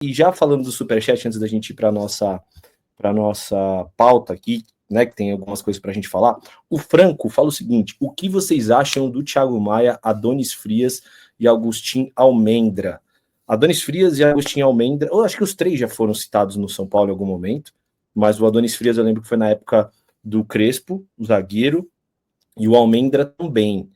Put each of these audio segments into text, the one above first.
E já falando do Superchat, antes da gente ir para nossa pauta aqui, né, que tem algumas coisas para a gente falar, o Franco fala o seguinte: o que vocês acham do Thiago Maia, Adonis Frias e Agustin Almendra? Adonis Frias e Agustin Almendra, eu acho que os três já foram citados no São Paulo em algum momento, mas o Adonis Frias eu lembro que foi na época do Crespo, o zagueiro, e o Almendra também.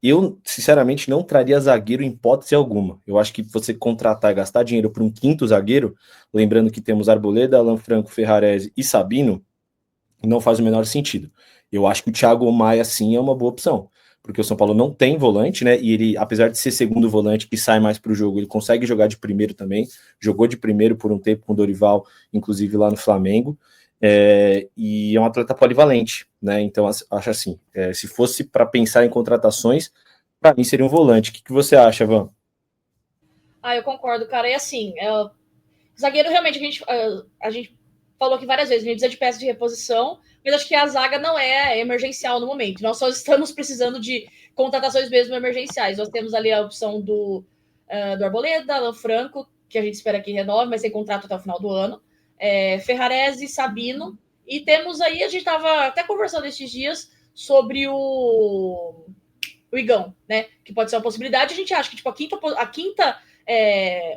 Eu, sinceramente, não traria zagueiro em hipótese alguma. Eu acho que você contratar e gastar dinheiro para um quinto zagueiro, lembrando que temos Arboleda, Alan Franco, Ferrarese e Sabino, não faz o menor sentido. Eu acho que o Thiago Maia, sim, é uma boa opção, porque o São Paulo não tem volante, né? E ele, apesar de ser segundo volante, que sai mais para o jogo, ele consegue jogar de primeiro também. Jogou de primeiro por um tempo com o Dorival, inclusive lá no Flamengo. E é um atleta polivalente, né? Então, acho assim, se fosse para pensar em contratações, para mim seria um volante. O que você acha, Van? Eu concordo, cara. E assim, zagueiro realmente a gente falou aqui várias vezes, a gente precisa de peça de reposição, mas acho que a zaga não é emergencial no momento. Nós só estamos precisando de contratações mesmo emergenciais. Nós temos ali a opção do Arboleda, Alan Franco, que a gente espera que renove, mas tem contrato até o final do ano. Ferrarese, Sabino. E temos aí, a gente estava até conversando esses dias sobre o Igão, né? Que pode ser uma possibilidade. A gente acha que tipo, a quinta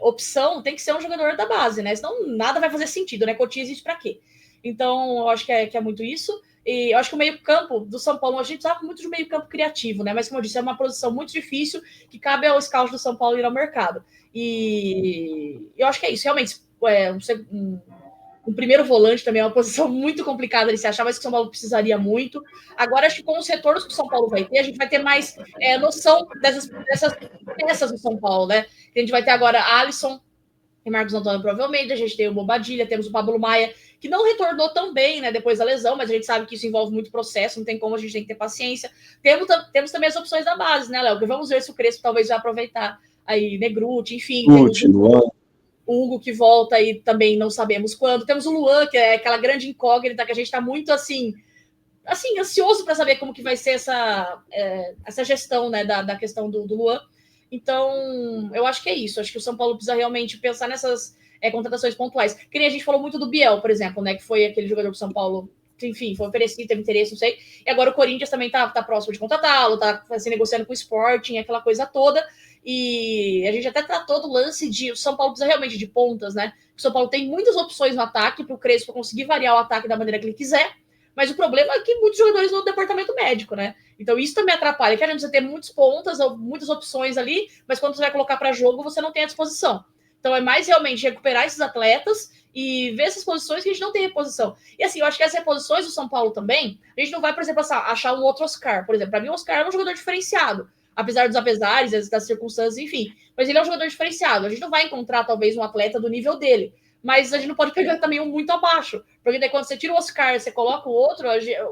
opção tem que ser um jogador da base, né? Senão nada vai fazer sentido, né? Cotia existe para quê? Então, eu acho que é muito isso. E eu acho que o meio-campo do São Paulo, a gente sabe muito de meio-campo criativo, né? Mas, como eu disse, é uma posição muito difícil que cabe ao scout do São Paulo ir ao mercado. E eu acho que é isso. Realmente, um primeiro volante também é uma posição muito complicada de se achar, mas que o São Paulo precisaria muito. Agora, acho que com os retornos que o São Paulo vai ter, a gente vai ter mais noção dessas peças do São Paulo, né? A gente vai ter agora Alisson e Marcos Antônio, provavelmente. A gente tem o Bobadilha, temos o Pablo Maia, que não retornou tão bem, né, depois da lesão, mas a gente sabe que isso envolve muito processo, não tem como, a gente tem que ter paciência. Temos também as opções da base, né, Léo? Que vamos ver se o Crespo talvez vai aproveitar aí Negruti, enfim. O Hugo que volta e também não sabemos quando. Temos o Luan, que é aquela grande incógnita que a gente está muito assim ansioso para saber como que vai ser essa gestão, né, da questão do Luan. Então, eu acho que é isso. Acho que o São Paulo precisa realmente pensar nessas contratações pontuais. Que nem a gente falou muito do Biel, por exemplo, né, que foi aquele jogador do São Paulo que, enfim, foi oferecido, teve interesse, não sei. E agora o Corinthians também tá próximo de contratá-lo, tá se negociando com o Sporting, aquela coisa toda. E a gente até tratou do lance de o São Paulo precisa realmente de pontas, né? O São Paulo tem muitas opções no ataque para o Crespo conseguir variar o ataque da maneira que ele quiser, mas o problema é que muitos jogadores no departamento médico, né? Então isso também atrapalha, que a gente ter muitas pontas ou muitas opções ali, mas quando você vai colocar para jogo, você não tem à disposição. Então é mais realmente recuperar esses atletas e ver essas posições que a gente não tem reposição. E assim, eu acho que as reposições do São Paulo também, a gente não vai, por exemplo, achar um outro Oscar. Por exemplo, para mim o Oscar é um jogador diferenciado, apesar dos apesares, das circunstâncias, enfim. Mas ele é um jogador diferenciado. A gente não vai encontrar, talvez, um atleta do nível dele. Mas a gente não pode pegar também um muito abaixo. Porque daí quando você tira o Oscar e você coloca o outro,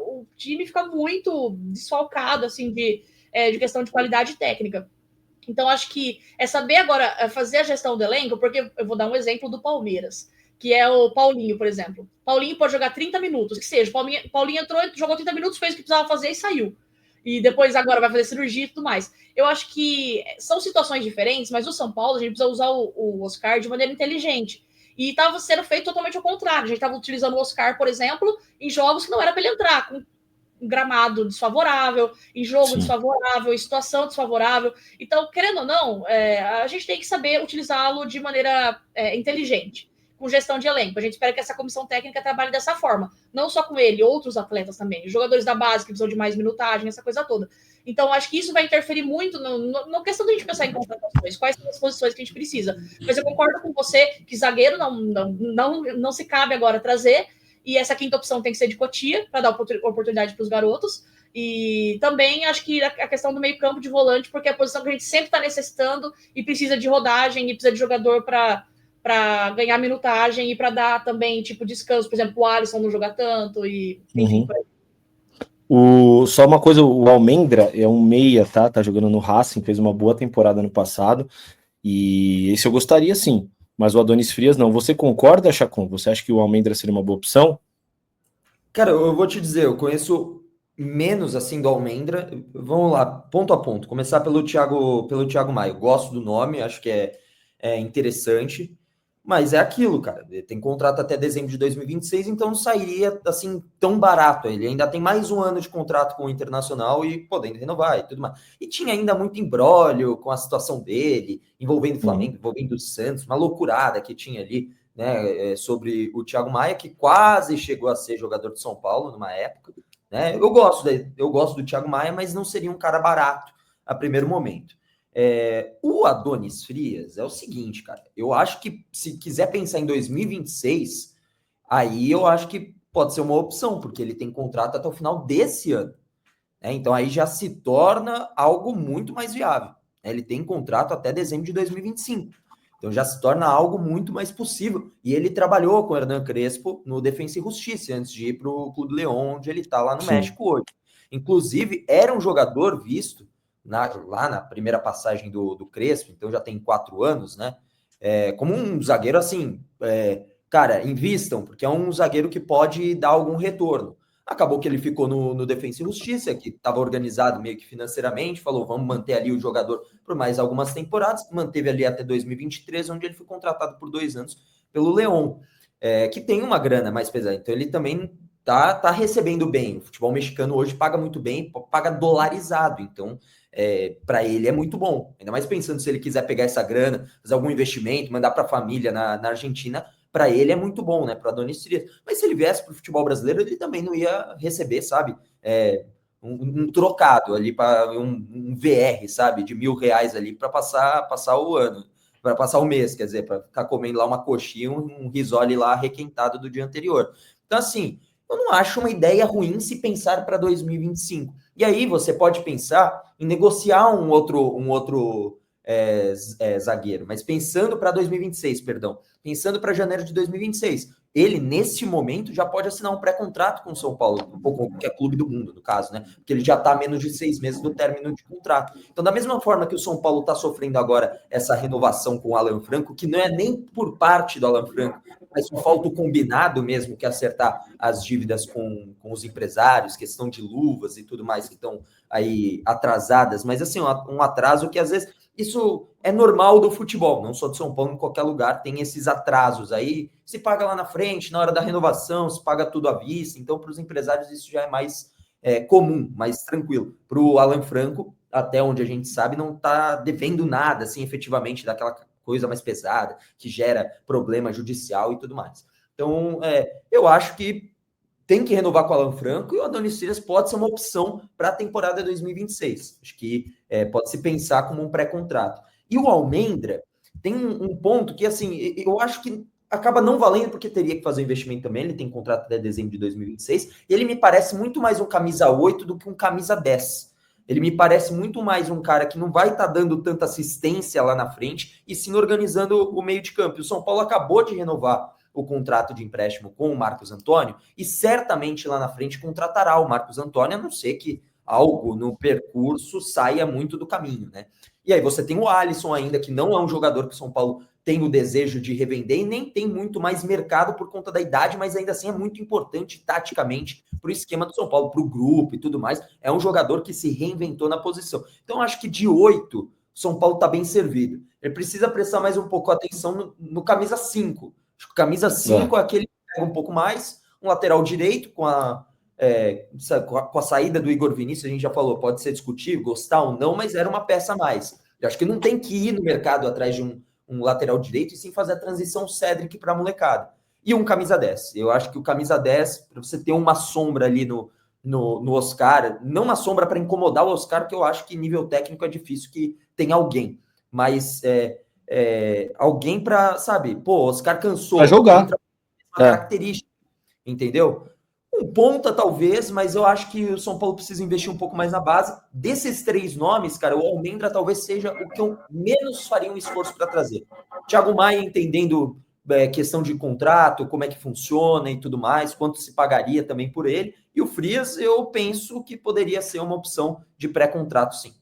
o time fica muito desfalcado, assim, de questão de qualidade técnica. Então, acho que é saber agora fazer a gestão do elenco, porque eu vou dar um exemplo do Palmeiras, que é o Paulinho, por exemplo. Paulinho pode jogar 30 minutos, que seja. Paulinho entrou, jogou 30 minutos, fez o que precisava fazer e saiu. E depois agora vai fazer cirurgia e tudo mais. Eu acho que são situações diferentes, mas o São Paulo, a gente precisa usar o Oscar de maneira inteligente. E estava sendo feito totalmente ao contrário. A gente estava utilizando o Oscar, por exemplo, em jogos que não era para ele entrar, com um gramado desfavorável, em jogo Sim. desfavorável, em situação desfavorável. Então, querendo ou não, a gente tem que saber utilizá-lo de maneira inteligente, com gestão de elenco. A gente espera que essa comissão técnica trabalhe dessa forma. Não só com ele, outros atletas também. Os jogadores da base que precisam de mais minutagem, essa coisa toda. Então, acho que isso vai interferir muito na questão da gente pensar em contratações, quais são as posições que a gente precisa. Mas eu concordo com você que zagueiro não se cabe agora trazer, e essa quinta opção tem que ser de Cotia, para dar oportunidade para os garotos. E também acho que a questão do meio campo de volante, porque é a posição que a gente sempre está necessitando e precisa de rodagem, e precisa de jogador para ganhar minutagem e para dar também tipo descanso. Por exemplo, o Alisson não joga tanto, e enfim, por aí. Só uma coisa, o Almendra é um meia, tá jogando no Racing, fez uma boa temporada no passado, e esse eu gostaria sim, mas o Adonis Frias não. Você concorda, Chacon? Você acha que o Almendra seria uma boa opção? Cara, eu vou te dizer, eu conheço menos assim do Almendra. Vamos lá, ponto a ponto. Começar pelo Thiago Maia. Eu gosto do nome, acho que é interessante, Mas é aquilo, cara. Ele tem contrato até dezembro de 2026, então não sairia assim tão barato. Ele ainda tem mais um ano de contrato com o Internacional e podendo renovar e tudo mais. E tinha ainda muito imbróglio com a situação dele, envolvendo o Flamengo, envolvendo o Santos, uma loucurada que tinha ali, né, sobre o Thiago Maia, que quase chegou a ser jogador de São Paulo numa época. Né? Eu gosto do Thiago Maia, mas não seria um cara barato a primeiro momento. O Adonis Frias é o seguinte, cara. Eu acho que se quiser pensar em 2026, aí eu acho que pode ser uma opção, porque ele tem contrato até o final desse ano. Né? Então aí já se torna algo muito mais viável. Né? Ele tem contrato até dezembro de 2025. Então já se torna algo muito mais possível. E ele trabalhou com o Hernan Crespo no Defensa e Justiça, antes de ir para o Clube León, onde ele está lá no México hoje. Inclusive, era um jogador visto lá na primeira passagem do Crespo, então já tem 4 anos, né? Como um zagueiro assim, cara, invistam, porque é um zagueiro que pode dar algum retorno. Acabou que ele ficou no Defensa e Justiça, que estava organizado meio que financeiramente, falou, vamos manter ali o jogador por mais algumas temporadas, manteve ali até 2023, onde ele foi contratado por 2 anos pelo León, que tem uma grana mais pesada, então ele também tá recebendo bem. O futebol mexicano hoje paga muito bem, paga dolarizado, então para ele é muito bom, ainda mais pensando se ele quiser pegar essa grana, fazer algum investimento, mandar para a família na Argentina, para ele é muito bom, né, para Adonis Frias. Mas se ele viesse para o futebol brasileiro, ele também não ia receber, sabe, um trocado ali, para um VR, sabe, de R$1.000 ali para passar o ano, para passar o mês, quer dizer, para ficar comendo lá uma coxinha, um risole lá requentado do dia anterior. Então, assim, eu não acho uma ideia ruim se pensar para 2025. E aí você pode pensar em negociar um outro zagueiro, mas pensando para 2026, perdão, pensando para janeiro de 2026, ele, nesse momento, já pode assinar um pré-contrato com o São Paulo, ou com qualquer clube do mundo, no caso, né? Porque ele já está a menos de 6 meses do término de contrato. Então, da mesma forma que o São Paulo está sofrendo agora essa renovação com o Alan Franco, que não é nem por parte do Alan Franco, mas só falta o combinado mesmo, que é acertar as dívidas com os empresários, questão de luvas e tudo mais que estão aí atrasadas, mas assim, um atraso que às vezes isso é normal do futebol, não só de São Paulo, em qualquer lugar tem esses atrasos aí, se paga lá na frente, na hora da renovação, se paga tudo à vista, então para os empresários isso já é mais comum, mais tranquilo. Para o Alan Franco, até onde a gente sabe, não está devendo nada, assim, efetivamente, daquela coisa mais pesada, que gera problema judicial e tudo mais. Então, eu acho que tem que renovar com o Alan Franco e o Adonis Frias pode ser uma opção para a temporada 2026. Acho que pode se pensar como um pré-contrato. E o Almendra tem um ponto que, assim, eu acho que acaba não valendo porque teria que fazer o investimento também. Ele tem contrato até dezembro de 2026. E ele me parece muito mais um camisa 8 do que um camisa 10. Ele me parece muito mais um cara que não vai estar dando tanta assistência lá na frente e sim organizando o meio de campo. E o São Paulo acabou de renovar o contrato de empréstimo com o Marcos Antônio e certamente lá na frente contratará o Marcos Antônio, a não ser que algo no percurso saia muito do caminho, né? E aí você tem o Alisson ainda, que não é um jogador que o São Paulo tem o desejo de revender e nem tem muito mais mercado por conta da idade, mas ainda assim é muito importante taticamente para o esquema do São Paulo, para o grupo e tudo mais. É um jogador que se reinventou na posição. Então, acho que de 8, o São Paulo está bem servido. Ele precisa prestar mais um pouco atenção no camisa 5. Acho que camisa 5 é aquele que pega um pouco mais, um lateral direito com a saída do Igor Vinícius, a gente já falou, pode ser discutível, gostar ou não, mas era uma peça a mais. Eu acho que não tem que ir no mercado atrás de um lateral direito e sim fazer a transição Cedric para a molecada. E um camisa 10. Eu acho que o camisa 10, para você ter uma sombra ali no Oscar, não uma sombra para incomodar o Oscar, que eu acho que nível técnico é difícil que tenha alguém, mas alguém para, sabe, pô, o Oscar cansou. Para jogar. Uma característica, entendeu? Um ponta, talvez, mas eu acho que o São Paulo precisa investir um pouco mais na base. Desses 3 nomes, cara, o Almendra talvez seja o que eu menos faria um esforço para trazer. Thiago Maia entendendo questão de contrato, como é que funciona e tudo mais, quanto se pagaria também por ele. E o Frias, eu penso que poderia ser uma opção de pré-contrato, sim.